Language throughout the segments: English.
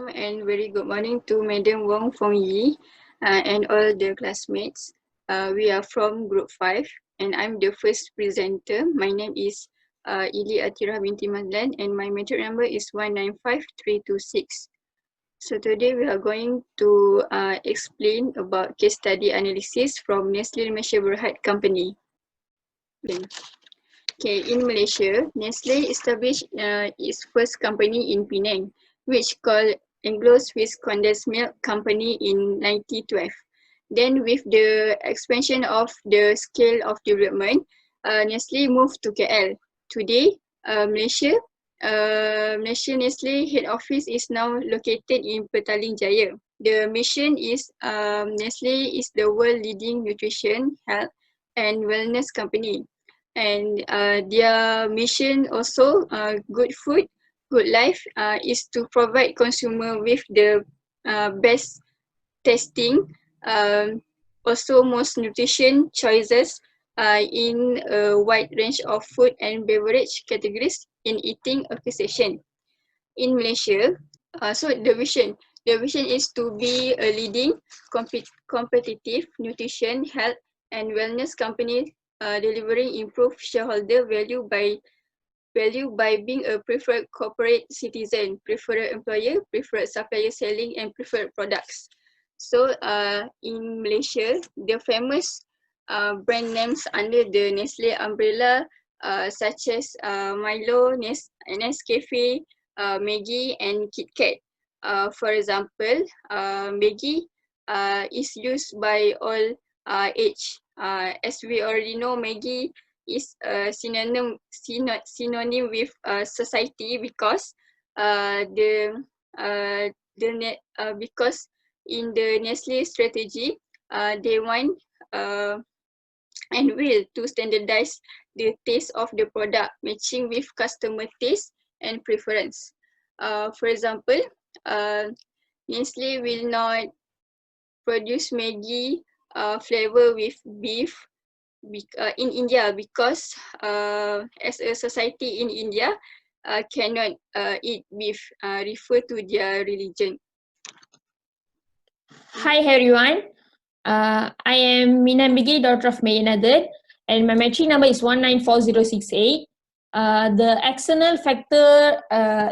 And very good morning to Madam Wong, Foong and all the classmates. We are from Group 5 and I'm the first presenter. My name is Ili Atira binti Mazlan and my metric number is 195326. So today we are going to explain about case study analysis from Nestle Malaysia Berhad Company. Okay, in Malaysia, Nestle established its first company in Penang, which called Anglo-Swiss Condensed Milk Company in 1912. Then with the expansion of the scale of development, Nestle moved to KL. Today, Malaysia Nestle head office is now located in Petaling Jaya. The mission is Nestle is the world leading nutrition, health and wellness company. And their mission also, good food, good life, is to provide consumer with the best tasting, also most nutrition choices in a wide range of food and beverage categories in eating acquisition. In Malaysia, so the vision is to be a leading competitive nutrition, health and wellness company delivering improved shareholder value by being a preferred corporate citizen, preferred employer, preferred supplier selling and preferred products. So in Malaysia, the famous brand names under the Nestle umbrella such as Milo, Nescafe, Maggi and KitKat. For example, Maggi is used by all age. As we already know, Maggi is a synonym with society because because in the Nestle strategy, they want and will to standardize the taste of the product, matching with customer taste and preference. For example, Nestle will not produce Maggi flavor with beef in India because as a society in India cannot eat beef, refer to their religion. Hi everyone, I am Mina Bigi, daughter of Mayanadan, and my metric number is 194068. The external factor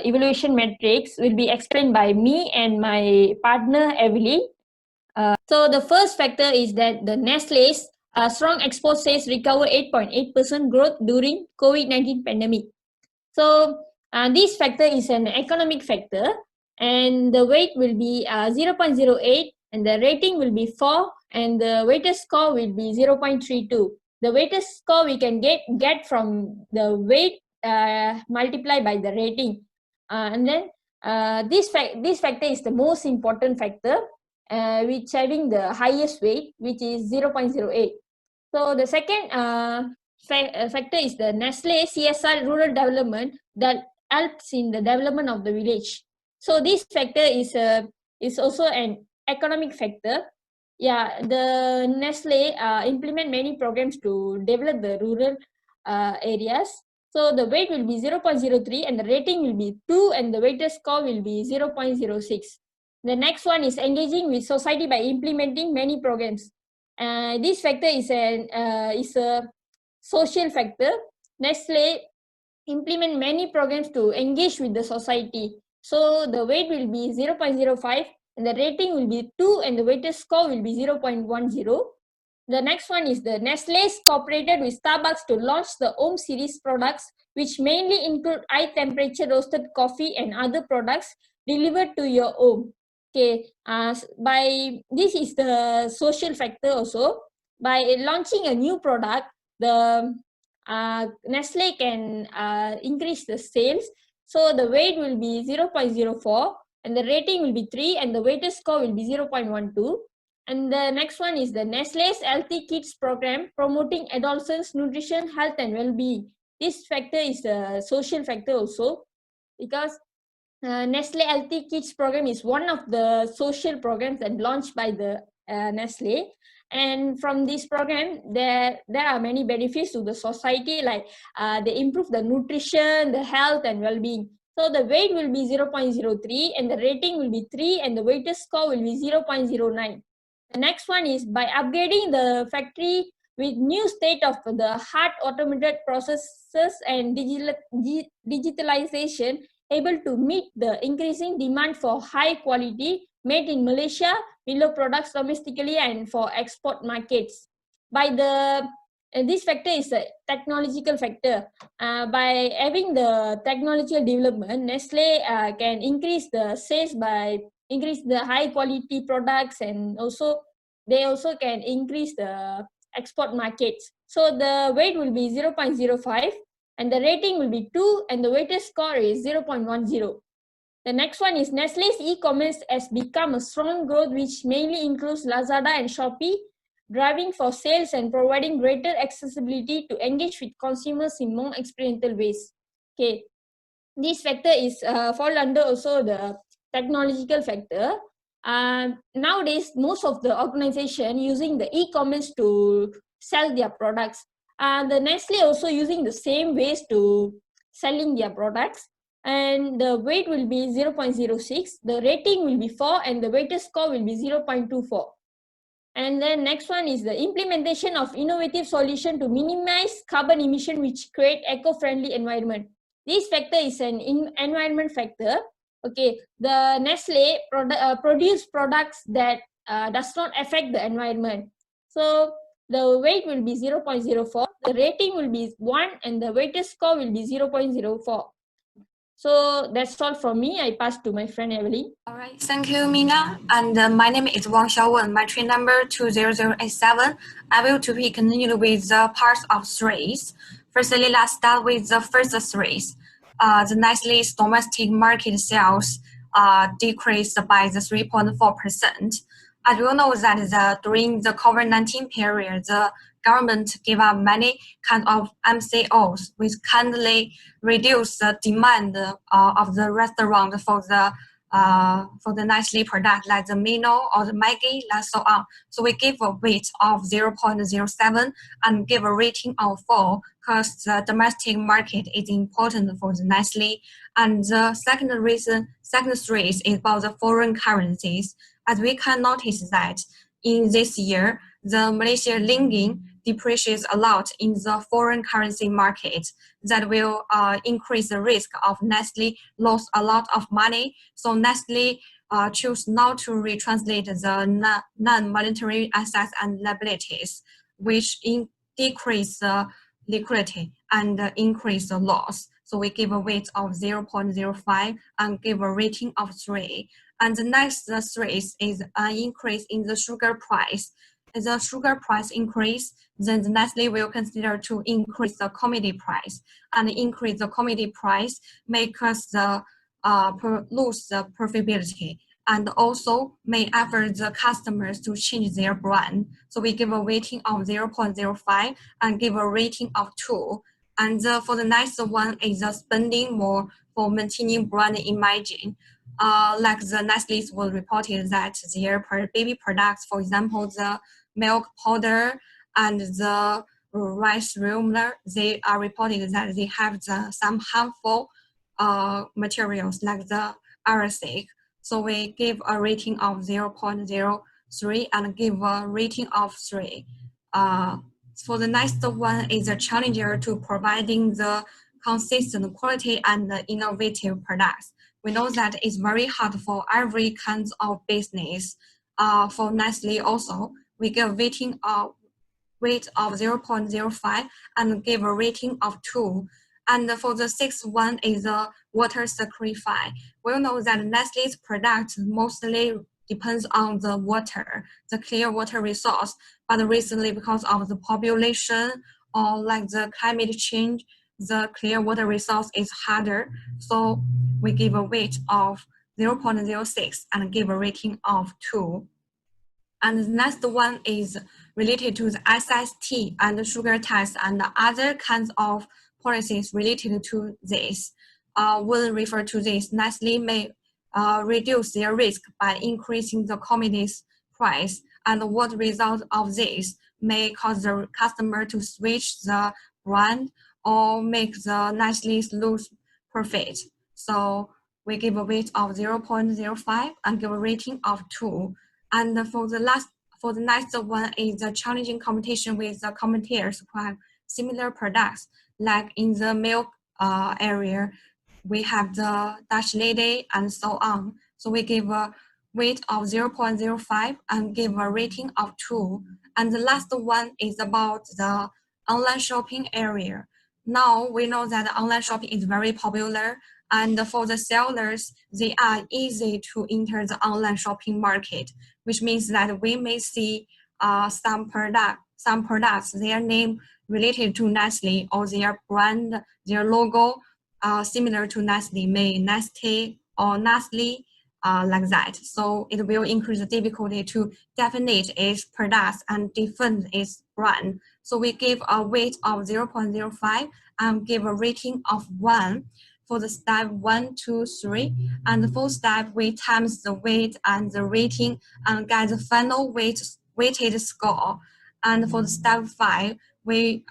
evaluation matrix will be explained by me and my partner Evelyn. So the first factor is that the Nestle's strong export sales recover 8.8% growth during COVID-19 pandemic. So this factor is an economic factor and the weight will be 0.08 and the rating will be 4 and the weighted score will be 0.32. The weighted score we can get from the weight multiplied by the rating. And then this factor is the most important factor which having the highest weight, which is 0.08. So the second factor is the Nestle CSR rural development that helps in the development of the village. So this factor is also an economic factor. Yeah, the Nestle implement many programs to develop the rural areas. So the weight will be 0.03 and the rating will be 2 and the weighted score will be 0.06. The next one is engaging with society by implementing many programs. This factor is a social factor. Nestle implement many programs to engage with the society. So the weight will be 0.05 and the rating will be 2 and the weighted score will be 0.10. The next one is the Nestle's cooperated with Starbucks to launch the Home series products, which mainly include high temperature roasted coffee and other products delivered to your home. Okay, by this is the social factor also. By launching a new product, the Nestle can increase the sales. So the weight will be 0.04 and the rating will be 3 and the weighted score will be 0.12. And the next one is the Nestle's Healthy Kids program promoting adolescents' nutrition, health and well-being. This factor is a social factor also because Nestle Healthy Kids program is one of the social programs that launched by the Nestle. And from this program, there are many benefits to the society, like they improve the nutrition, the health and well-being. So the weight will be 0.03 and the rating will be 3 and the weighted score will be 0.09. The next one is by upgrading the factory with new state of the hard automated processes and digitalization able to meet the increasing demand for high quality made in Malaysia, below products domestically and for export markets. By the this factor is a technological factor. By having the technological development, Nestle can increase the sales by increase the high quality products, and also they also can increase the export markets. So the weight will be 0.05 and the rating will be 2 and the weighted score is 0.10. The next one is Nestle's e-commerce has become a strong growth which mainly includes Lazada and Shopee, driving for sales and providing greater accessibility to engage with consumers in more experiential ways. Okay, this factor is fall under also the technological factor. Nowadays, most of the organization using the e-commerce to sell their products. The Nestle also using the same ways to selling their products. And the weight will be 0.06, the rating will be 4, and the weighted score will be 0.24. And then next one is the implementation of innovative solution to minimize carbon emission which create eco-friendly environment. This factor is an environment factor. Okay, the Nestle produce products that does not affect the environment. So the weight will be 0.04, the rating will be 1, and the weighted score will be 0.04. So that's all from me. I pass to my friend Emily. All right, thank you, Mina. And my name is Wong My train number 20087. I will to be continued with the parts of threes. Firstly, let's start with the first threes. The Nestle's domestic market sales decreased by the 3.4%. As we all know that during the COVID-19 period, the government gave up many kind of MCOs, which kindly reduce the demand of the restaurant for the Nestle product like the Mino or the Maggi, and so on. So we give a weight of 0.07 and give a rating of 4 because the domestic market is important for the Nestle. And the second three is about the foreign currencies. As we can notice that in this year, the Malaysian ringgit depreciates a lot in the foreign currency market. That will increase the risk of Nestle lost a lot of money. So Nestle choose not to retranslate the non-monetary assets and liabilities, which decrease the liquidity and increase the loss. So we give a weight of 0.05 and give a rating of 3. And the next 3 is an increase in the sugar price. As the sugar price increase, then the Nestle will consider to increase the commodity price. And increase the commodity price make us lose the profitability, and also may effort the customers to change their brand. So we give a rating of 0.05 and give a rating of 2. And for the next one is spending more for maintaining brand image. Like the Nestle's was reported that their baby products, for example, the milk powder and the rice ruler, they are reported that they have some harmful materials like the arsenic. So we give a rating of 0.03 and give a rating of 3. For the next one is a challenger to providing the consistent quality and innovative products. We know that it's very hard for every kind of business. For Nestle also, we give weight of 0.05 and give a rating of 2. And for the sixth one is the water sacrifice. We know that Nestle's product mostly depends on the water, the clear water resource. But recently, because of the population or like the climate change, the clear water resource is harder. So we give a weight of 0.06 and give a rating of 2. And the next one is related to the SST and the sugar tax and other kinds of policies related to this. When refer to this, Nestle may reduce their risk by increasing the commodities price, and what result of this may cause the customer to switch the brand or make the Nestle lose profit. So we give a weight of 0.05 and give a rating of 2. And for the next one is the challenging competition with the competitors who have similar products. Like in the milk area, we have the Dutch Lady and so on. So we give a weight of 0.05 and give a rating of 2. And the last one is about the online shopping area. Now we know that online shopping is very popular, and for the sellers, they are easy to enter the online shopping market, which means that we may see some products, their name related to Nestle or their brand, their logo similar to Nestle, may Nestle or Nestle, like that. So it will increase the difficulty to definite its products and define its brand. So we give a weight of 0.05 and give a rating of 1 for the step 1, 2, 3. And the full step, we times the weight and the rating and get the final weighted score. And for the step 5, we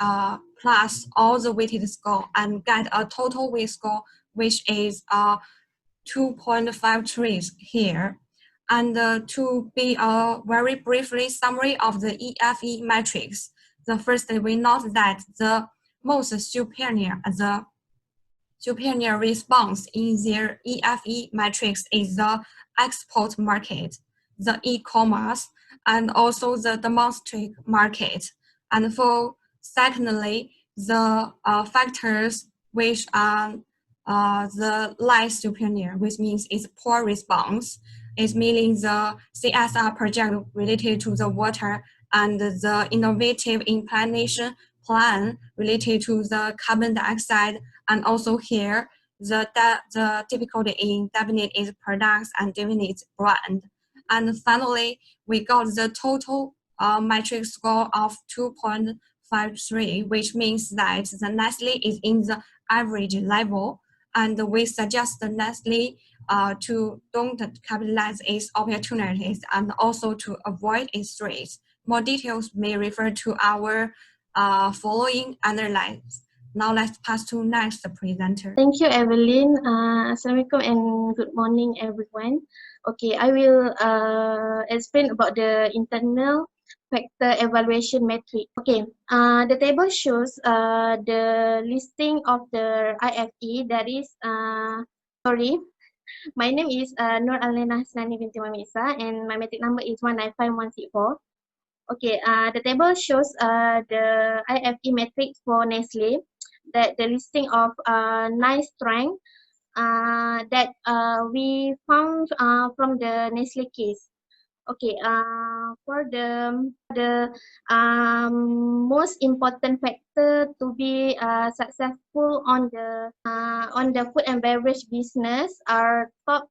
plus all the weighted score and get a total weight score, which is 2.53 here. And to be a very briefly summary of the EFE matrix, the first we note that the most superior response in their EFE matrix is the export market, the e-commerce, and also the domestic market. And for secondly, the factors which are the less superior, which means it's poor response. It's meaning the CSR project related to the water and the innovative implementation plan related to the carbon dioxide, and also here the difficulty in defining its products and defining its brand. And finally, we got the total metric score of 2.53, which means that the Nestle is in the average level, and we suggest the Nestle to don't capitalize its opportunities and also to avoid its threats. More details may refer to our following analysis. Now let's pass to next presenter. Thank you, Evelyn. Assalamualaikum and good morning, everyone. Okay, I will explain about the internal factor evaluation metric. Okay, the table shows the listing of the IFE. That is, my name is Nur Alena Hasnani binti Mamisa, and my metric number is 195164. Okay, the table shows the IFE metrics for Nestle, that the listing of 9 strengths that we found from the Nestle case. Okay, for the most important factor to be successful on the food and beverage business are top,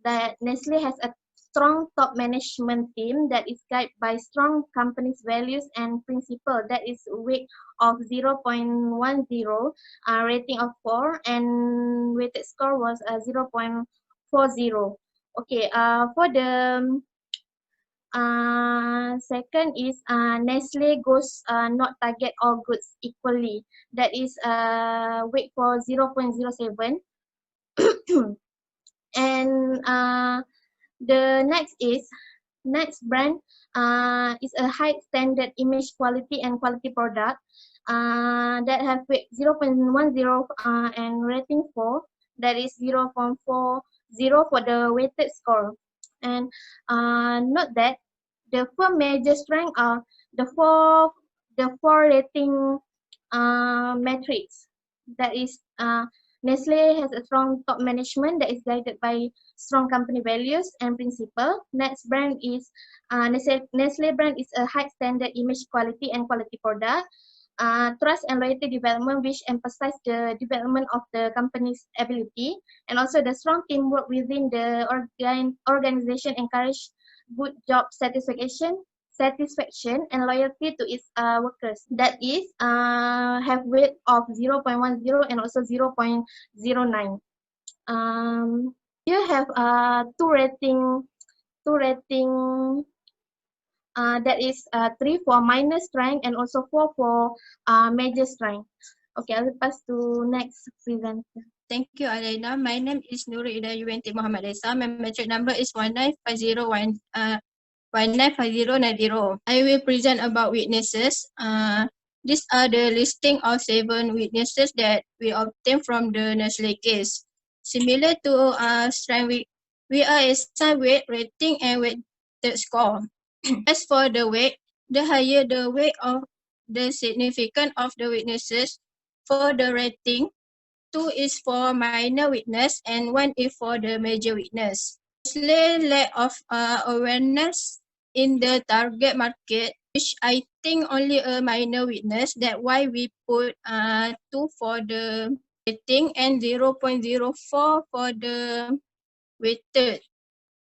that Nestle has a strong top management team that is guided by strong company's values and principle, that is weight of 0.10, rating of 4, and weighted score was 0.40. Okay, for the second is Nestle goes not target all goods equally, that is weight for 0.07. And the next brand is a high standard image, quality and quality product that have weight 0.10 and rating 4, that is 0.40 for the weighted score. And note that the 4 major strengths are the four rating metrics, that is Nestle has a strong top management that is guided by strong company values and principle. Next brand is Nestle brand is a high standard image, quality and quality product. Trust and loyalty development, which emphasize the development of the company's ability, and also the strong teamwork within the organization encourage good job satisfaction and loyalty to its workers. That is have weight of 0.10 and also 0.09. You have two rating that is 3 for minor strength and also 4 for major strength. Okay, I will pass to next presenter. Thank you, Alaina. My name is Nurul Ida Yuwenti Muhammad Reza. My metric number is 195090. I will present about weaknesses. These are the listing of 7 weaknesses that we obtained from the Nestle case. Similar to strength, we are assigned weight, rating, and weighted score. As for the weight, the higher the weight of the significance of the weaknesses for the rating, 2 is for minor weakness and 1 is for the major weakness. Nestle lack of awareness in the target market, which I think only a minor weakness. That's why we put 2 for the rating and 0.04 for the weighted.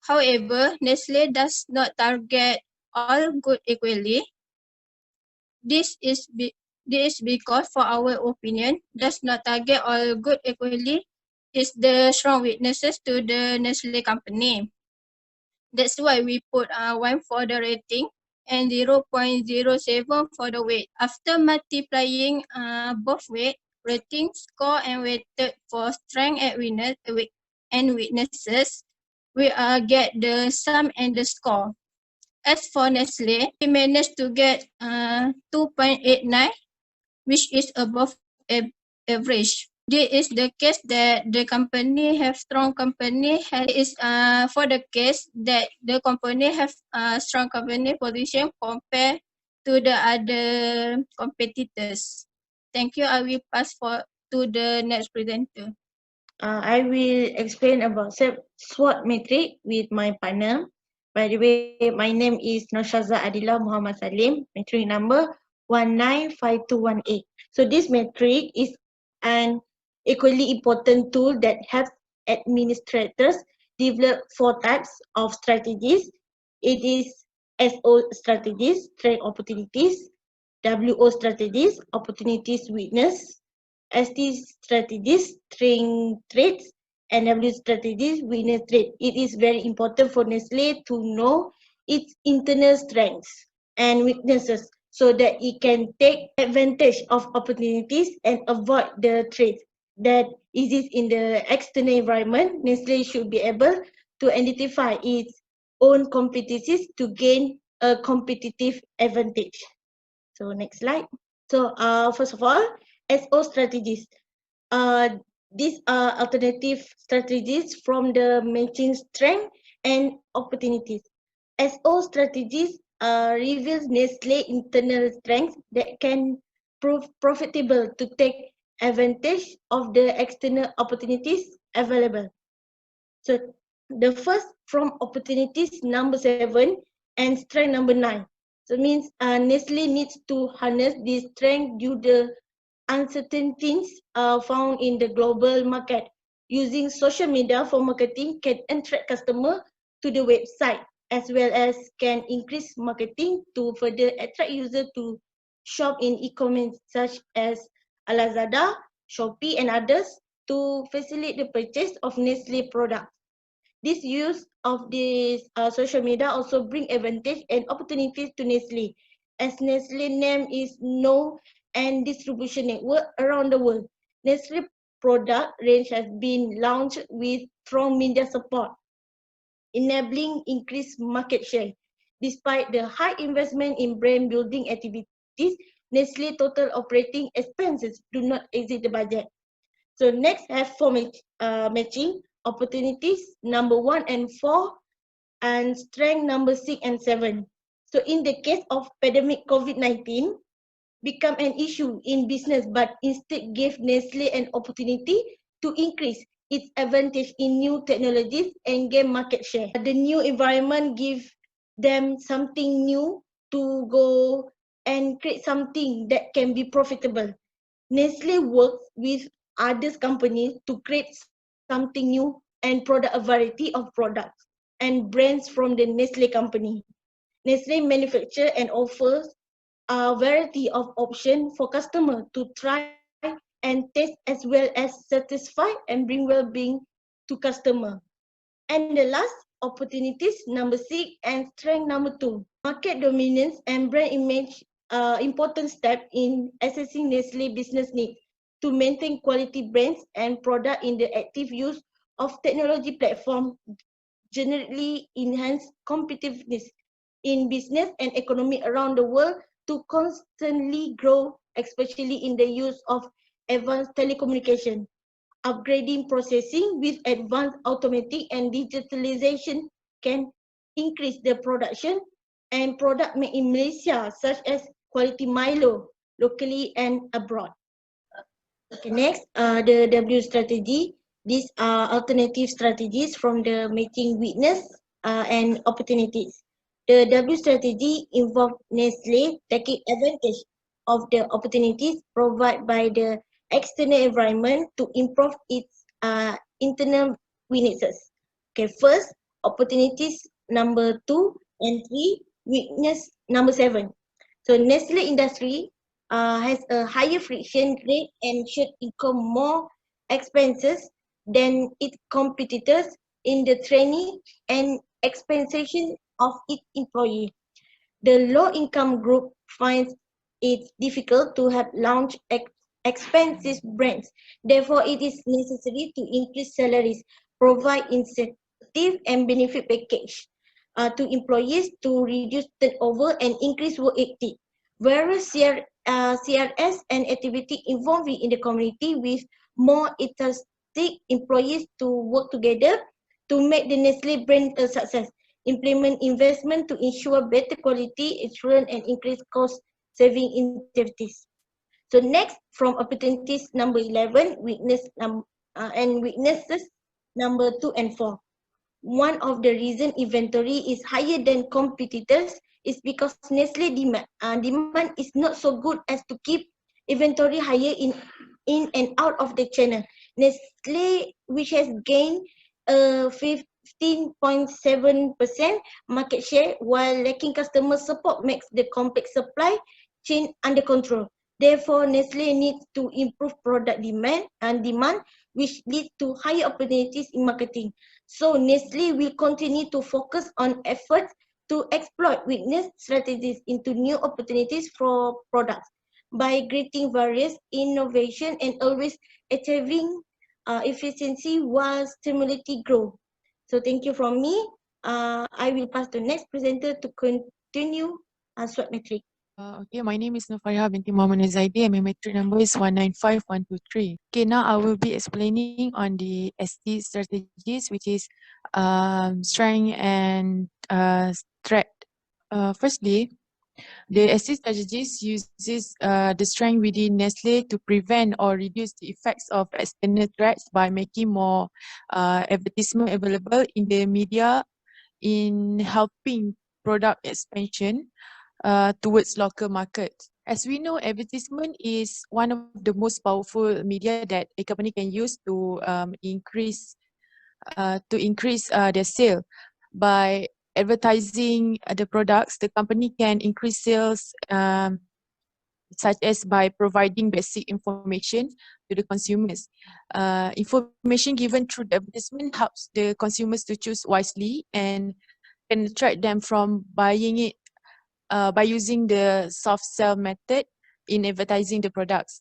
However, Nestle does not target all good equally. This is because, for our opinion, does not target all good equally is the strong weaknesses to the Nestle company. That's why we put 1 for the rating and 0.07 for the weight. After multiplying both weight, rating, score, and weighted for strength and weaknesses, we get the sum and the score. As for Nestle, we managed to get 2.89, which is above average. This is the case that the company have strong company is for the case that the company have strong company position compared to the other competitors. Thank you. I will pass to the next presenter. I will explain about SWOT metric with my partner. By the way, my name is Noshaza Adila Muhammad Salim, metric number 195218. So this metric is an equally important tool that helps administrators develop 4 types of strategies. It is SO strategies, strength opportunities, WO strategies, opportunities weakness, ST strategies, strength traits, and W strategies, weakness trait. It is very important for Nestle to know its internal strengths and weaknesses so that it can take advantage of opportunities and avoid the traits that exist in the external environment. Nestle should be able to identify its own competencies to gain a competitive advantage. So next slide. So first of all, SO strategies. These are alternative strategies from the matching strength and opportunities. SO strategies reveals Nestle internal strengths that can prove profitable to take advantage of the external opportunities available. So the first from opportunities number 7 and strength number 9. So it means Nestle needs to harness this strength due to the uncertainties found in the global market. Using social media for marketing can attract customers to the website, as well as can increase marketing to further attract users to shop in e-commerce such as Lazada, Shopee, and others to facilitate the purchase of Nestle products. This use of this social media also bring advantage and opportunities to Nestle, as Nestle name is known and distribution network around the world. Nestle product range has been launched with strong media support, enabling increased market share. Despite the high investment in brand building activities, Nestle total operating expenses do not exceed the budget. So next have for matching opportunities number 1 and 4 and strength number 6 and 7. So in the case of pandemic COVID-19 become an issue in business, but instead gave Nestle an opportunity to increase its advantage in new technologies and gain market share. The new environment give them something new to go and create something that can be profitable. Nestle works with other companies to create something new and product a variety of products and brands from the Nestle company. Nestle manufacture and offers a variety of options for customers to try and taste, as well as satisfy and bring well-being to customer. And the last, opportunities number 6 and strength number 2. Market dominance and brand image important step in assessing Nestle business needs. to maintain quality brands and product in the active use of technology platform generally enhance competitiveness in business and economy around the world to constantly grow, especially in the use of advanced telecommunication. Upgrading processing with advanced automatic and digitalization can increase the production and product made in Malaysia, such as quality Milo, locally and abroad. Okay, next, the W strategy. These are alternative strategies from the matching weakness and opportunities. The W strategy involves Nestle taking advantage of the opportunities provided by the external environment to improve its internal weaknesses. Okay, first, opportunities number 2 and 3, weakness number 7. So Nestle industry has a higher friction rate and should incur more expenses than its competitors in the training and compensation of its employee. The low-income group finds it difficult to have launch expensive brands. Therefore, it is necessary to increase salaries, provide incentive and benefit package to employees to reduce turnover and increase work ethic. Whereas CRS and activity involving in the community with more enthusiastic employees to work together to make the Nestle brand a success. Implement investment to ensure better quality assurance and increase cost saving initiatives. So next, from opportunities number 11, weaknesses number 2 and 4. One of the reason inventory is higher than competitors is because Nestle demand is not so good as to keep inventory higher in and out of the channel. Nestle, which has gained 15.7% market share while lacking customer support, makes the complex supply chain under control. Therefore, Nestle needs to improve product demand, which leads to higher opportunities in marketing. So Nestle will continue to focus on efforts to exploit weakness strategies into new opportunities for products by creating various innovation and always achieving efficiency while stimulating growth. So thank you from me. I will pass the next presenter to continue SWOT metric. Okay, my name is Nufariha binti Muhammad Zaidi and my metric number is 195123. Okay, now I will be explaining on the ST strategies, which is strength and threat. Firstly, the ST strategies uses the strength within Nestle to prevent or reduce the effects of external threats by making more advertisement available in the media in helping product expansion towards local markets. As we know, advertisement is one of the most powerful media that a company can use to increase their sale. By advertising the products, the company can increase sales, such as by providing basic information to the consumers. Information given through the advertisement helps the consumers to choose wisely and can attract them from buying it by using the soft sell method in advertising the products.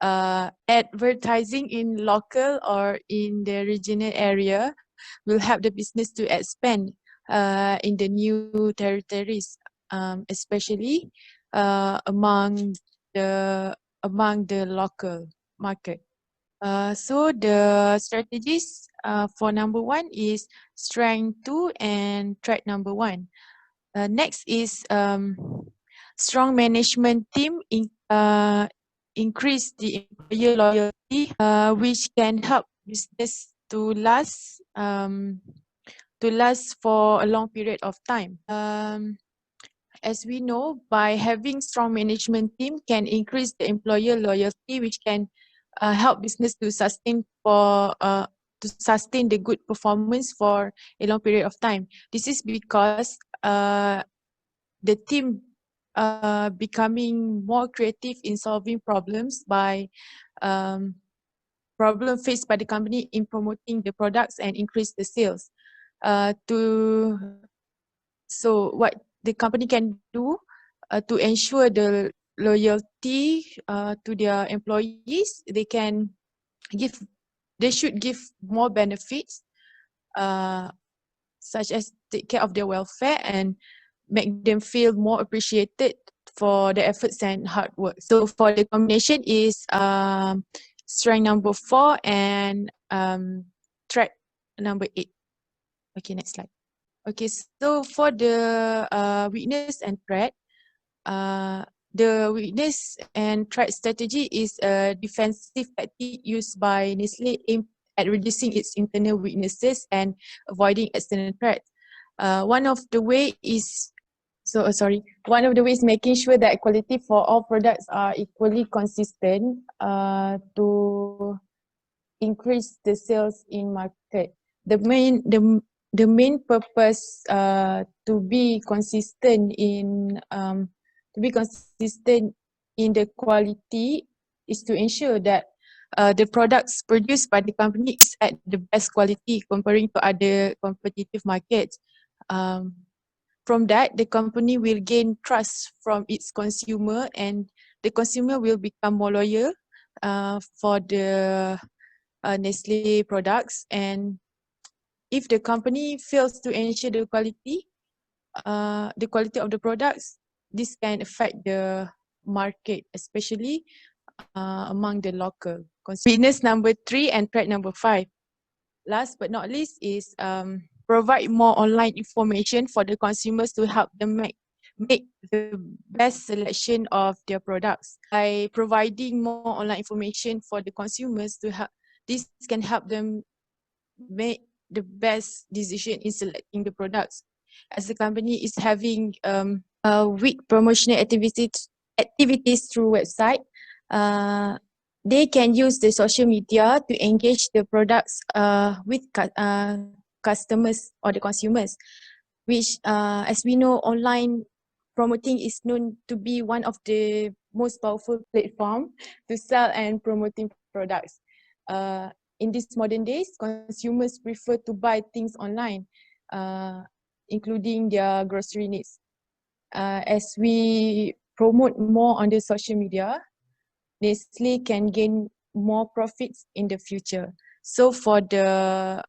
Advertising in local or in the regional area will help the business to expand in the new territories, especially among the local market. So the strategies for number 1 is strength 2 and threat number 1. Next is strong management team increase the employer loyalty, which can help business to last for a long period of time. As we know, by having strong management team can increase the employer loyalty, which can help business to sustain the good performance for a long period of time. This is because the team becoming more creative in solving problems by problem faced by the company in promoting the products and increase the sales. So what the company can do to ensure the loyalty to their employees, they should give more benefits, such as take care of their welfare and make them feel more appreciated for the efforts and hard work. So for the combination is strength number 4 and threat number 8. Okay, next slide. Okay, so for the weakness and threat, the weakness and threat strategy is a defensive tactic used by Nestle aimed at reducing its internal weaknesses and avoiding external threats. One of the ways is making sure that quality for all products are equally consistent to increase the sales in market. The main purpose to be consistent in the quality is to ensure that the products produced by the company is at the best quality comparing to other competitive markets. From that, the company will gain trust from its consumer, and the consumer will become more loyal for the Nestle products. And if the company fails to ensure the quality of the products, this can affect the market, especially among the local consumers. Weakness number 3 and threat number 5. Last but not least is provide more online information for the consumers to help them make the best selection of their products. By providing more online information for the consumers to help, this can help them make the best decision in selecting the products. As the company is having weak promotional activities through website, they can use the social media to engage the products with customers or the consumers, which as we know, online promoting is known to be one of the most powerful platform to sell and promoting products. In these modern days, consumers prefer to buy things online, including their grocery needs. As we promote more on the social media, Nestle can gain more profits in the future. So for the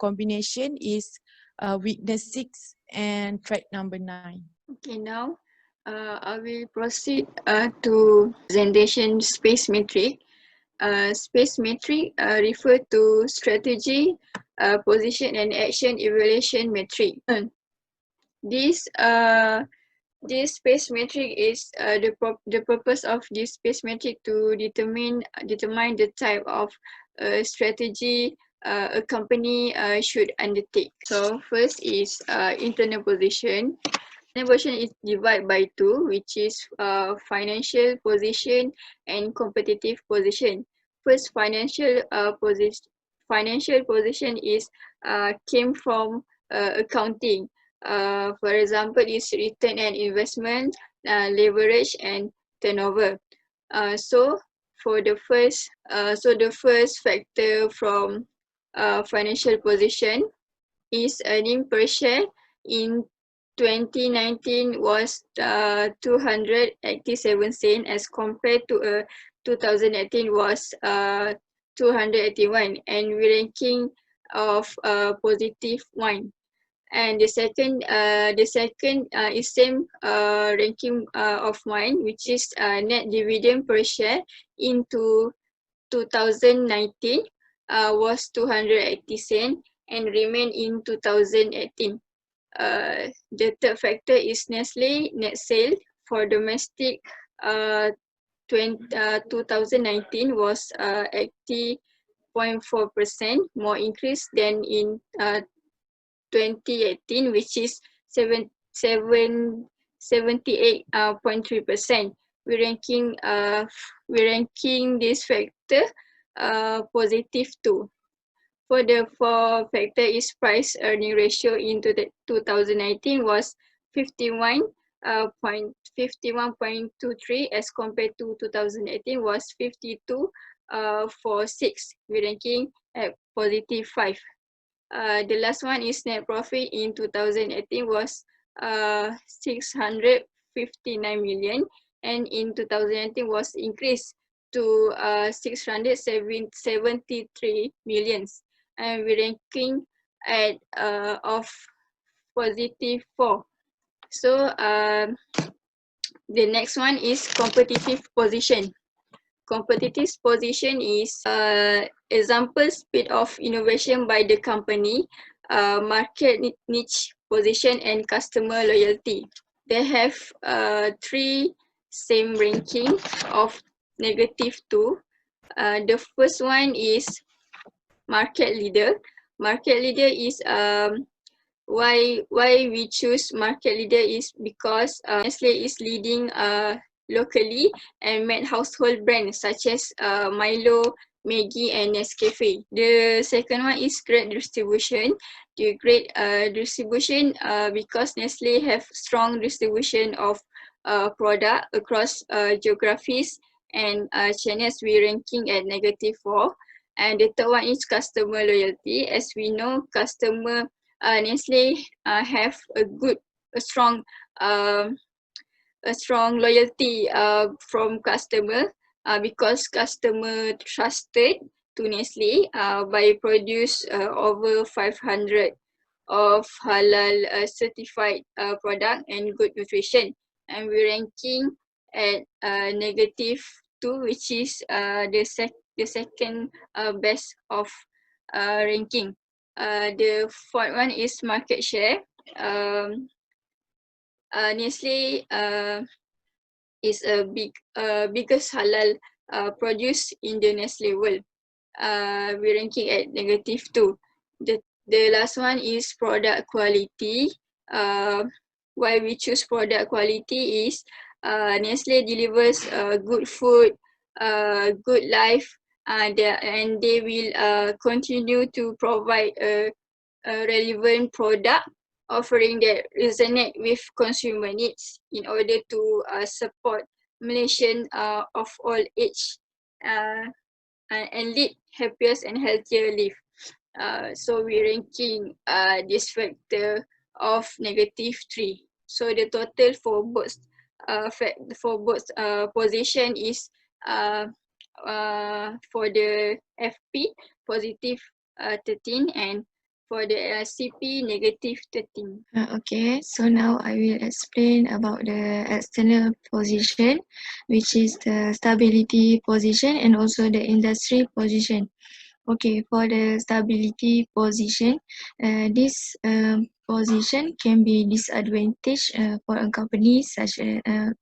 combination is weakness 6 and threat number 9. Okay, now I will proceed to presentation space metric. Space metric refer to strategy, position and action evaluation metric. This space metric is the purpose of this space metric to determine the type of strategy a company should undertake. So first is internal position. Internal position is divided by 2, which is financial position and competitive position. First, financial position is came from accounting. For example, is return on investment, leverage, and turnover. So the first factor from financial position is earning per share. In 2019 was 287 cents as compared to 2018 was 281, and we ranking of positive 1. And the second is same ranking of mine, which is net dividend per share into 2019 was 280 cents and remain in 2018. The third factor is Nestle net sale for domestic 2019 was 80.4%, more increase than in 2018, which is 78.3%. We ranking this factor positive 2. For the fourth factor is price earning ratio into the 2019 was 51.23 as compared to 2018 was 52.46. We ranking at positive 5. The last one is net profit in 2018 was 659 million and in 2019 was increased to 673 millions, and we're ranking at of positive 4. So the next one is competitive position. Competitive position is example speed of innovation by the company, market niche position, and customer loyalty. They have 3 same ranking of -2. The first one is market leader. Market leader is why we choose market leader is because Nestle is leading locally and made household brands such as Milo, Maggi, and Nescafe. The second one is great distribution. The great distribution because Nestle have strong distribution of product across geographies and channels. We ranking at -4. And the third one is customer loyalty. As we know, customer Nestle have a strong loyalty from customer because customer trusted to Nestle by produce over 500 of halal certified product and good nutrition, and we're ranking at -2, which is the second best of ranking. The fourth one is market share. Nestle is a biggest halal produce in the Nestle world. We're ranking at -2. The last one is product quality. Why we choose product quality is Nestle delivers good food, good life, and they will continue to provide a relevant product offering that resonate with consumer needs in order to support Malaysian of all age and lead happiest and healthier life. So we're ranking this factor of -3. So the total for both position is for the FP positive 13 and for the CP -13. Okay, so now I will explain about the external position, which is the stability position and also the industry position. Okay, for the stability position, this position can be disadvantage for a company such as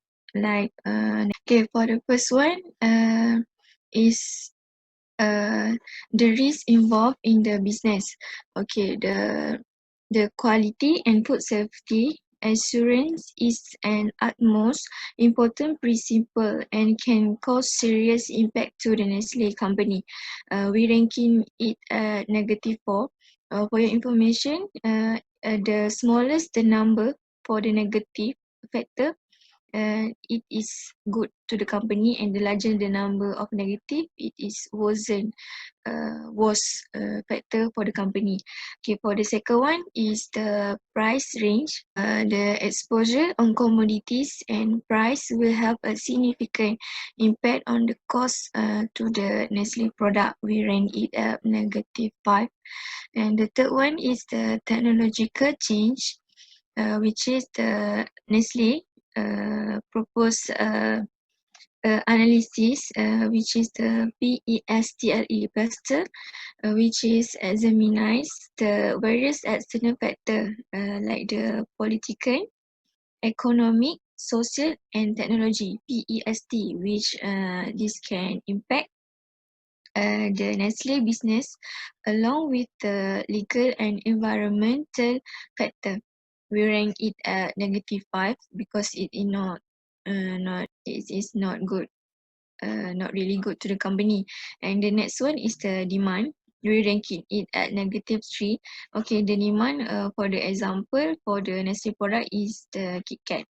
okay, for the first one is the risk involved in the business. Okay, the quality and food safety assurance is an utmost important principle and can cause serious impact to the Nestle company. We ranking it at -4. For your information, the smallest the number for the negative factor, it is good to the company, and the larger the number of negative, it is worse factor for the company. Okay, for the second one is the price range. The exposure on commodities and price will have a significant impact on the cost to the Nestle product. We rank it at -5. And the third one is the technological change, which is the Nestle proposed analysis, which is the PESTLE, which is examines the various external factors like the political, economic, social, and technology (PEST), which this can impact the Nestle business along with the legal and environmental factor. We rank it at -5 because it is not good, not really good to the company. And the next one is the demand. We rank it at -3. Okay, the demand for the example for the Nestle product is the KitKat.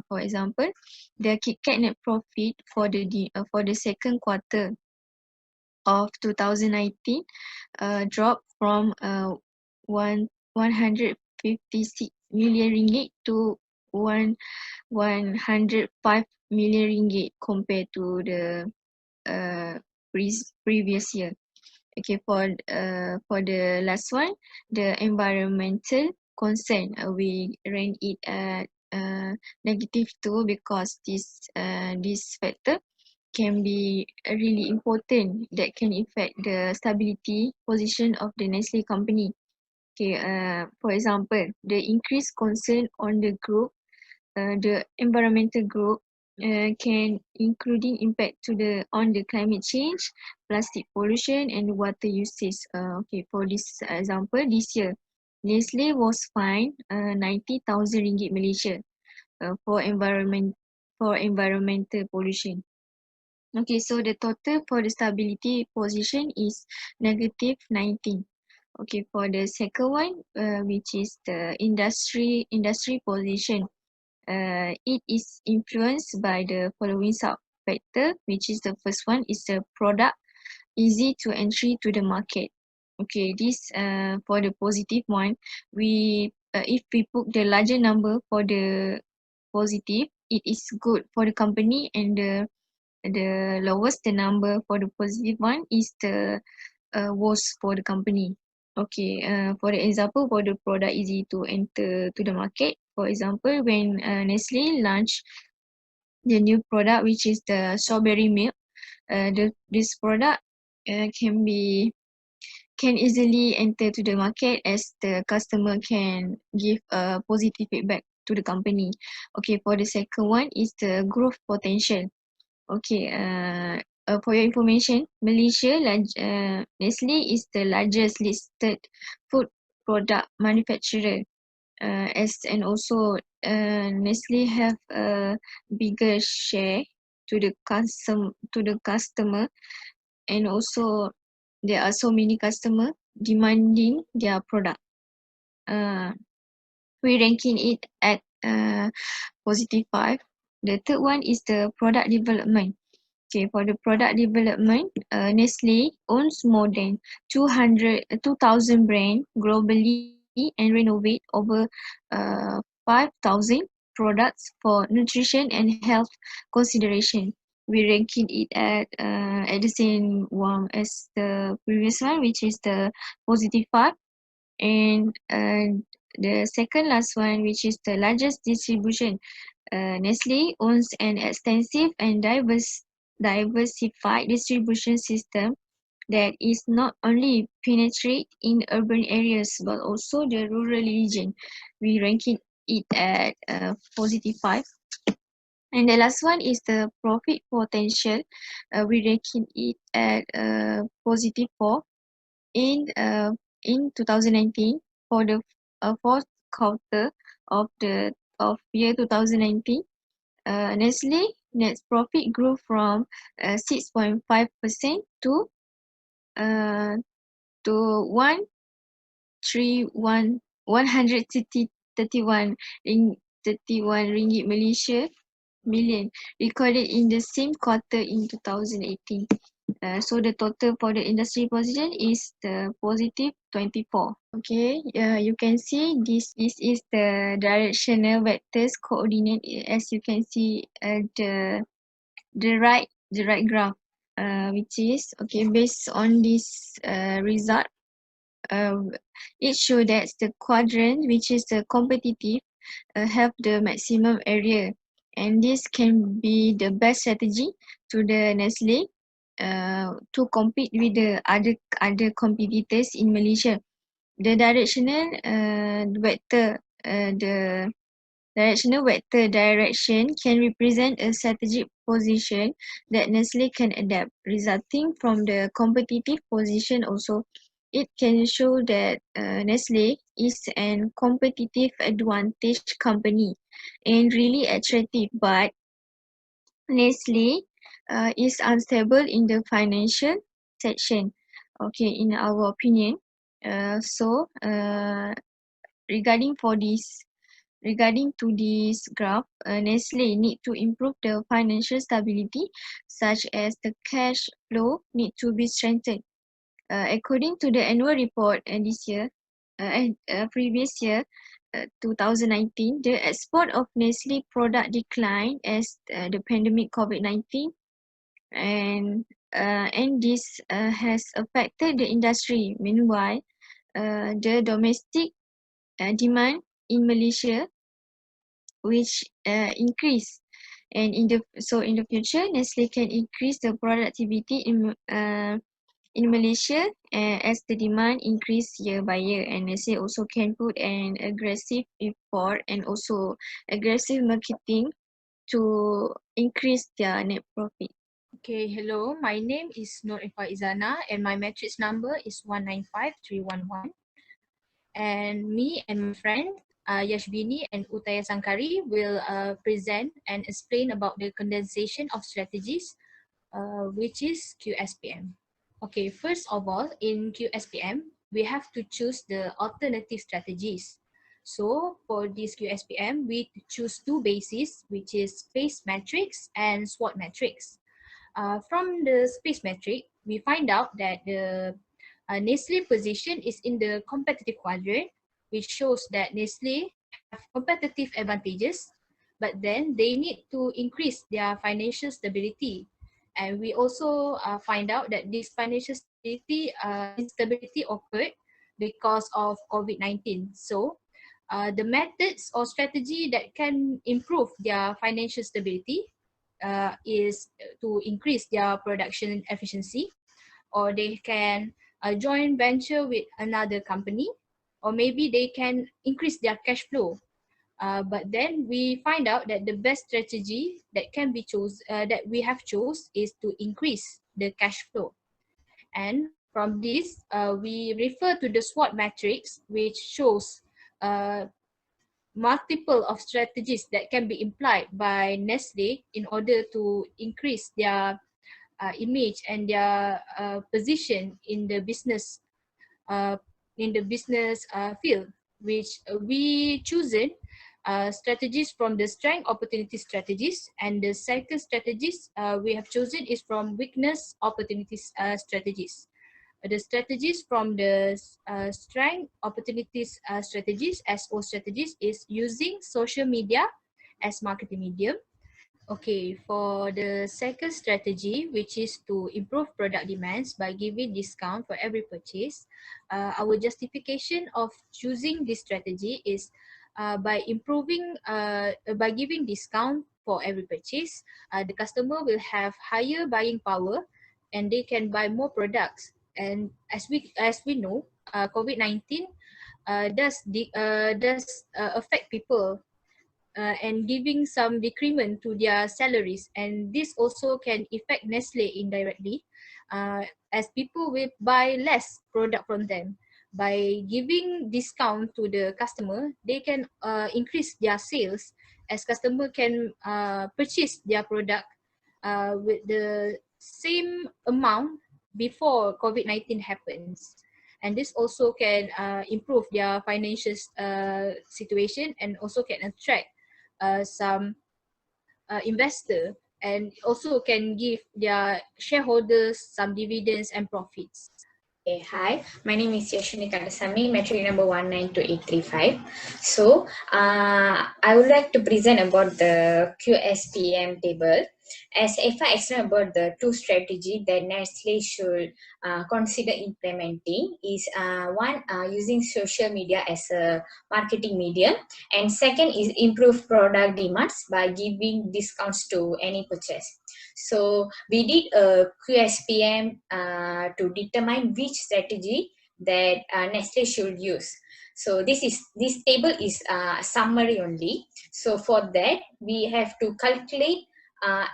For example, the KitKat net profit for the second quarter of 2019 dropped from 156 million ringgit to 105 million ringgit compared to the previous year. Okay, for the last one, the environmental concern, we rank it at -2 because this factor can be really important that can affect the stability position of the Nestle company. Okay, for example, the increased concern on the group, the environmental group, can including impact on the climate change, plastic pollution, and water usage. Okay, for this example, this year, Nestle was fined 90,000 ringgit Malaysia for environmental pollution. Okay, so the total for the stability position is -19. Okay, for the second one, which is the industry position, it is influenced by the following sub-factor, which is the first one is the product easy to entry to the market. Okay, this for the positive one, if we put the larger number for the positive, it is good for the company, and the lowest the number for the positive one is the worst for the company. Okay, for the example, for the product easy to enter to the market, for example, when Nestle launched the new product, which is the strawberry milk, this product can easily enter to the market as the customer can give a positive feedback to the company. Okay, for the second one is the growth potential. Okay, for your information, Malaysia, Nestle is the largest listed food product manufacturer, and also Nestle have a bigger share to the customer, and also there are so many customer demanding their product. We ranking it at +5. The third one is the product development. Okay, for the product development, Nestle owns more than 2,000 brands globally and renovate over 5,000 products for nutrition and health consideration. We ranking it at the same one as the previous one, which is the +5, and the second last one, which is the largest distribution. Nestle owns an extensive and diversified distribution system that is not only penetrate in urban areas but also the rural region. We ranking it at +5. And the last one is the profit potential. We ranking it at +4. In 2019, for the fourth quarter of year 2019, Nestle net profit grew from 6.5% to 131 ringgit Malaysia million, recorded in the same quarter in 2018. So the total for the industry position is the +24. Okay, you can see this is the directional vectors coordinate, as you can see the right graph, which is okay based on this result. It shows that the quadrant, which is the competitive, have the maximum area, and this can be the best strategy to the Nestle to compete with the other competitors in Malaysia. The directional vector, the directional vector direction can represent a strategic position that Nestle can adapt, resulting from the competitive position. Also, it can show that Nestle is an competitive advantage company and really attractive, but Nestle is unstable in the financial section. Okay, in our opinion. So regarding to this graph, Nestle need to improve the financial stability, such as the cash flow need to be strengthened. According to the annual report this year and previous year, 2019, the export of Nestle product declined as the pandemic COVID-19, and this has affected the industry. Meanwhile, the domestic demand in Malaysia, which increased, and in the future, Nestle can increase the productivity in Malaysia as the demand increase year by year, and Nestle also can put an aggressive effort and also aggressive marketing to increase their net profit. Okay, hello. My name is Nur Izana and my matrix number is 195311. And me and my friend Yashbini and Utaya Sankari will present and explain about the condensation of strategies, which is QSPM. Okay, first of all, in QSPM, we have to choose the alternative strategies. So for this QSPM, we choose two bases, which is space matrix and SWOT matrix. From the space matrix, we find out that the Nestle position is in the competitive quadrant, which shows that Nestle have competitive advantages, but then they need to increase their financial stability. And we also find out that this financial instability occurred because of COVID-19. So the methods or strategy that can improve their financial stability is to increase their production efficiency, or they can joint venture with another company, or maybe they can increase their cash flow. But then we find out that the best strategy that can be that we have chose is to increase the cash flow. And from this, we refer to the SWOT matrix, which shows multiple of strategies that can be implied by Nestle in order to increase their image and their position in the business field, which we chosen strategies from the strength opportunity strategies, and the second strategies we have chosen is from weakness opportunities strategies. The strategies from the strength opportunities strategies, SO strategies, is using social media as marketing medium. Okay, for the second strategy, which is to improve product demands by giving discount for every purchase, our justification of choosing this strategy is by giving discount for every purchase, the customer will have higher buying power and they can buy more products. And as we know, COVID-19 does affect people and giving some decrement to their salaries, and this also can affect Nestle indirectly, as people will buy less product from them. By giving discount to the customer, they can increase their sales, as customer can purchase their product with the same amount before COVID-19 happens. And this also can improve their financial situation, and also can attract some investor, and also can give their shareholders some dividends and profits. Okay, hi, my name is Yashuni Kandasamy, metric number 192835. So, I would like to present about the QSPM table. As if I explain about the two strategies that Nestle should consider implementing is one, using social media as a marketing medium, and second is improve product demands by giving discounts to any purchase. So we did a QSPM to determine which strategy that Nestle should use. So this table is summary only. So for that, we have to calculate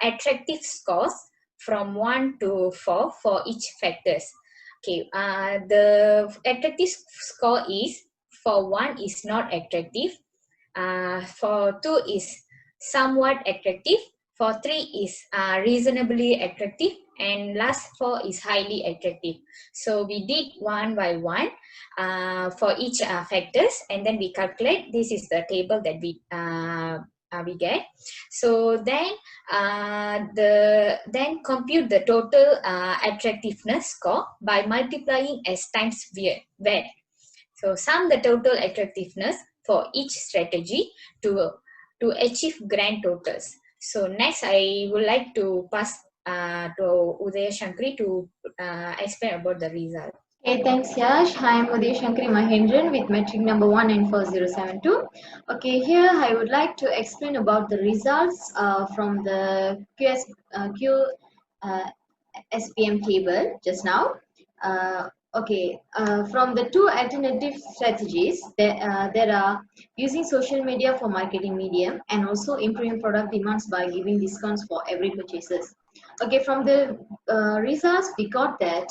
attractive scores from 1 to 4 for each factors. Okay, the attractive score is for 1 is not attractive, for 2 is somewhat attractive, for 3 is reasonably attractive, and last 4 is highly attractive. So we did one by one for each factors, and then we calculate. This is the table that we get. So then then compute the total attractiveness score by multiplying S times V. So sum the total attractiveness for each strategy to achieve grand totals. So next, I would like to pass to Udaya Shankri to explain about the result. Okay, thanks Yash. I am Udaya Shankri Mahendran with metric number 194072. Okay, here I would like to explain about the results from the SPM table just now. From the two alternative strategies, there are using social media for marketing medium and also improving product demands by giving discounts for every purchases. Okay, from the results we got that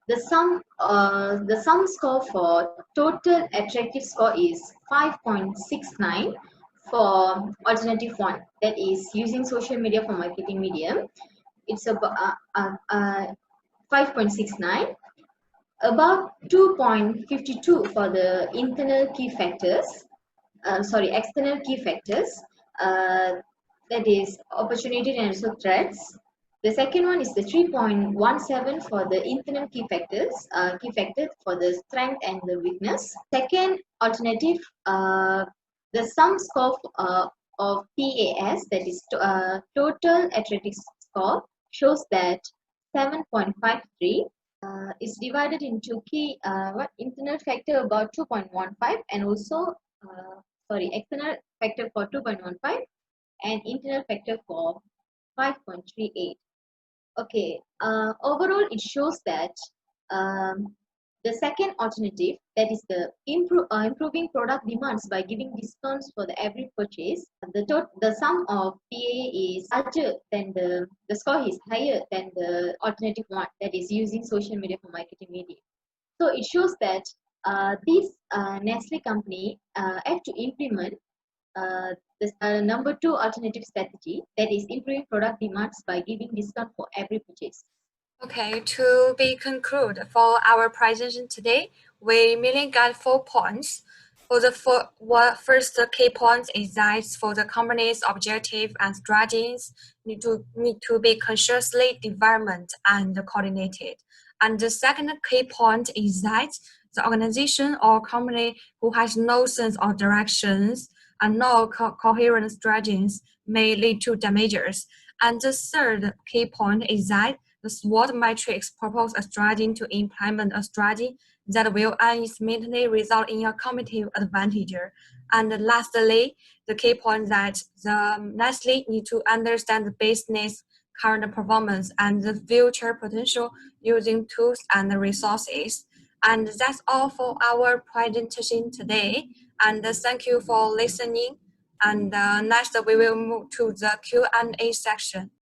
the sum score for total attractive score is 5.69 for alternative one, that is using social media for marketing medium. It's about 5.69, about 2.52 for the external key factors. That is opportunity and also threats. The second one is the 3.17 for the internal key factors for the strength and the weakness. Second alternative, the sum score of TAS, that is total attractive score, shows that 7.53 is divided into key internal factor about 2.15 and also external factor for 2.15 and internal factor for 5.38. Okay, overall it shows that the second alternative, that is the improving product demands by giving discounts for the every purchase, the sum of PA is larger than the score is higher than the alternative one, that is using social media for marketing media. So it shows that this Nestle company have to implement the number 2 alternative strategy, that is improving product demands by giving discount for every purchase. Okay, to be concluded for our presentation today, we mainly got 4 points. For the first key point is that for the company's objective and strategies need to be consciously developed and coordinated. And the second key point is that the organization or company who has no sense of directions and no coherent strategies may lead to damages. And the third key point is that the SWOT matrix proposes a strategy to implement a strategy that will ultimately result in a competitive advantage. And lastly, the key point that the Nestle need to understand the business current performance and the future potential using tools and resources. And that's all for our presentation today. And thank you for listening. And next we will move to the Q&A section.